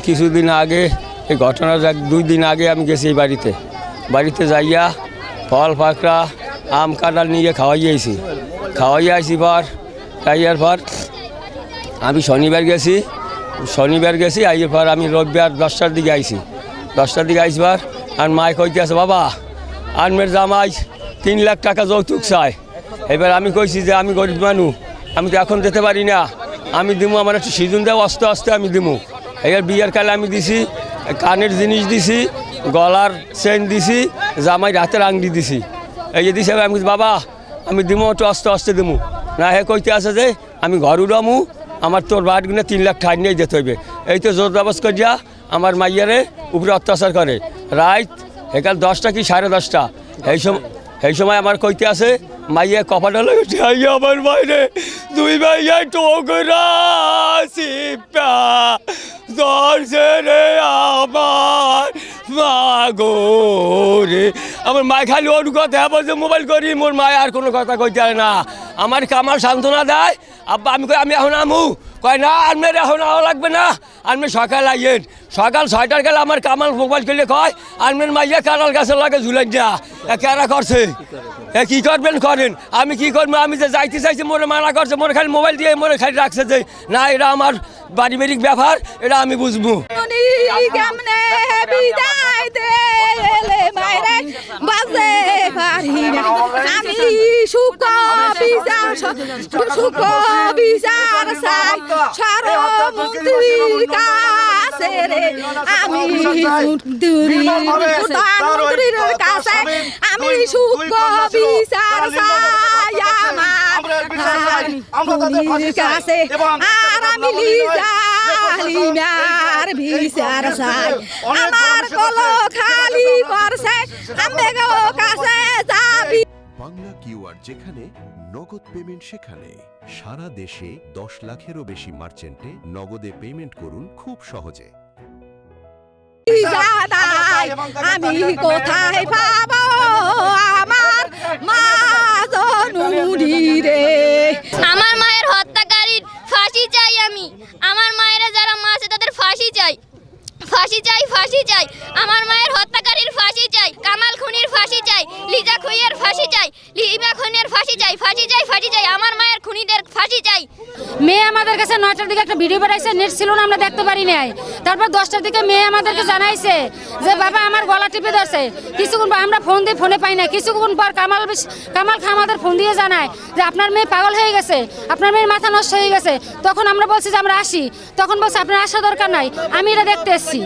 কিছুদিন আগে এই ঘটনার 2 দিন আগে আমি গেছি এই বাড়িতে যাইয়া ফল পাকড়া আম কাঁঠাল নিয়ে খাওয়াইয়া আইছি পর খাইয়ার পর আমি শনিবার গেছি আইয়ের পর আমি রবিবার 10টার দিকে আইছি পর আর মায় কইতে আছে বাবা আনমের জামাই 3 লাখ টাকা যৌতুক চায়। এবার আমি কইছি যে আমি গরিব মানুষ, আমি তো এখন দিতে পারি না, আমি দিমু, আমার একটু সিজন দেওয়া আস্তে আমি দিমু। এবার বিয়ের কালে আমি দিছি কানের জিনিস দিছি, গলার চেন দিছি, জামাই হাতের আংটি দিছি, এই যে দিছি। আমি বাবা আমি দিমু, একটু আস্তে দিমু না। হে কইতে আছে যে আমি ঘর উড়ামু, আমার তোর বাড়িগুলো 3 লাখ ঠাই নিয়ে যেতে হইবে। এই তো জোর জবরদস্ত করিয়া আমার মাইয়ারে উপরে অত্যাচার করে। রাত একাল 10টা কি 10:30 এই সময় আমার কইতে আছে মাইয়া কপাটা লাগে আমার বাইরে 2 ভাইয়া টোকরা সিপা দর্শে রে আমার মাগো রে। আমার মায় খালি ওর কথা বলছে মোবাইল করি, মোর মায় আর কোনো কথা কইতে হয় না। আমার কামাল সান্ত্বনা দেয়, আব্বা আমি কই আমি এখন আমু, কয় না আনমের এখন আওয়া লাগবে না, আনমের সকাল আইয়েন। সকাল 6টার গেলে আমার কামাল মোবাইল করলে কয় আনমের মাইয়া কানাল গাছের লাগে ঝুলাই যা কেরা করছে। কি করবেন করেন, আমি কি করবো, আমি যে যাইতে চাইছি মোরে মানা করছে, মোরে খালি মোবাইল দিয়ে মোরে খালি রাখছে যে না এটা আমার পারিবারিক ব্যাপার, এটা আমি বুঝবো। বাংলা কিউআর, যেখানে নগদ পেমেন্ট সেখানে। সারা দেশে 10 লাখেরও বেশি মার্চেন্টে নগদে পেমেন্ট করুন খুব সহজে। আমি কোথায় পাবো আমার মা জননী রে। আমার মায়ের হত্যাকারীর ফাঁসি চাই। আমার মায়ের যারা মা আছে তাদের ফাঁসি চাই। আমার মায়ের হত্যাকারীর ফাঁসি চাই, কামাল খুনির ফাঁসি চাই, লিজা খুইয়ের ফাঁসি চাই, লিমা খুনের ফাঁসি চাই, আমার মায়ের খুনিদের ফাঁসি চাই। মেয়ে আমাদের কাছে 9টার দিকে একটা ভিডিও পাঠাইছে, নেট ছিল না, আমরা দেখতে পারি নাই। তারপর 10টার দিকে মেয়ে আমাদেরকে জানাইছে যে বাবা আমার গলা টিপে ধরছে। কিছুক্ষণ পর আমরা ফোন দিয়ে ফোনে পাই না, কিছুক্ষণ পর কামাল খা আমাদের ফোন দিয়ে জানায় যে আপনার মেয়ে পাগল হয়ে গেছে, আপনার মেয়ের মাথা নষ্ট হয়ে গেছে। তখন আমরা বলছি যে আমরা আসি, তখন বলছে আপনার আসার দরকার নাই, আমি এটা দেখতে এসেছি।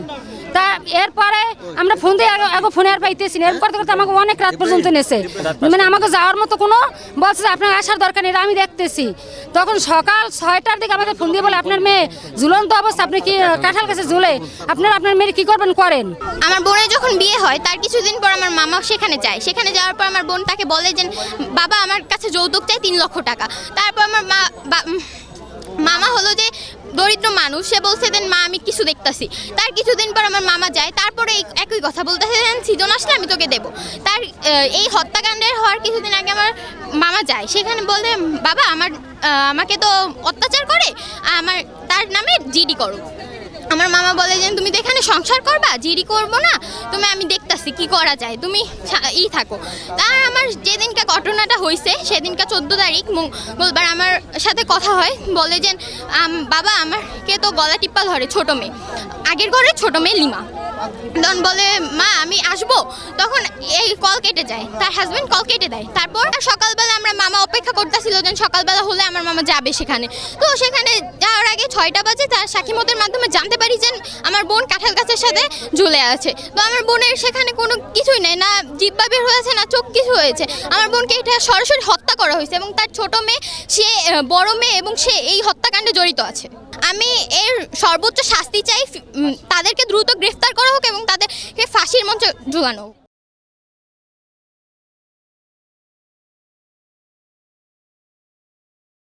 তা এরপরে আমরা ফোন দিয়ে আগে ফোনে আর পাইতেছি না, এরপর করতে আমাকে অনেক রাত পর্যন্ত নেছে, মানে আমাকে যাওয়ার মতো কোনো বলছে যে আপনার আসার দরকার নেই, আমি দেখতেছি। তখন সকাল 6টার দিকে আমাদের ফোন দিয়ে বলে আপনার মেয়ে ঝুলন্ত অবস্থা, আপনি কি কাঁঠাল গাছে ঝুলে আপনার মেয়ে কি করবেন করেন। আমার বোনের যখন বিয়ে হয় তার কিছুদিন পর আমার মামা সেখানে যায়। সেখানে যাওয়ার পর আমার বোন তাকে বলে যে বাবা আমার কাছে যৌতুক চাই 3 লক্ষ টাকা। তারপর আমার মামা হলো যে দরিদ্র মানুষ, সে বলছে দেন মা আমি কিছু দেখতেছি। তার কিছুদিন পর আমার মামা যায়, তারপরে একই কথা বলতেছে সিজন আসলে আমি তোকে দেবো। তার এই হত্যাকাণ্ডের হওয়ার কিছুদিন আগে আমার মামা যায়, সেখানে বলে বাবা আমাকে তো অত্যাচার করে, তার নামে জিডি করো। আমার মামা বলে যে তুমি তো এখানে সংসার করবা, জিডি করবো না, আমি দেখতেছি কি করা যায়, তুমি থাকো। তার আমার যেদিনকা ঘটনাটা হয়েছে সেদিনকা 14 তারিখ মঙ্গলবার আমার সাথে কথা হয়, বলে যে বাবা আমাকে তো গলা টিপ্পা ধরে ছোট মেয়ে, আগের ঘরে ছোট মেয়ে লিমা। তখন বলে মা আমি আসবো, তখন এই কল কেটে যায়, তার হাজবেন্ড কল কেটে দেয়। তারপর সকালবেলা আমরা মামা অপেক্ষা করতেছিল যে সকালবেলা হলে আমার মামা যাবে সেখানে। তো সেখানে যাওয়ার আগে 6টা বাজে তার সাক্ষীমতের মাধ্যমে জানতে পারি যে আমার বোন কাঁঠাল গাছের সাথে ঝুলে আছে। তো আমার বোনের সেখানে কোনো কিছুই নেই, না জিব্বা বের হয়েছে না চোখ কিছু হয়েছে। আমার বোনকে এটা সরাসরি হত্যা করা হয়েছে এবং তার ছোট মেয়ে, সে বড় মেয়ে এবং সে এই হত্যাকাণ্ডে জড়িত আছে। আমি এর সর্বোচ্চ শাস্তি চাই, তাদেরকে দ্রুত গ্রেফতার করা হোক এবং তাদেরকে ফাঁসির মঞ্চে ঝুলানো হোক।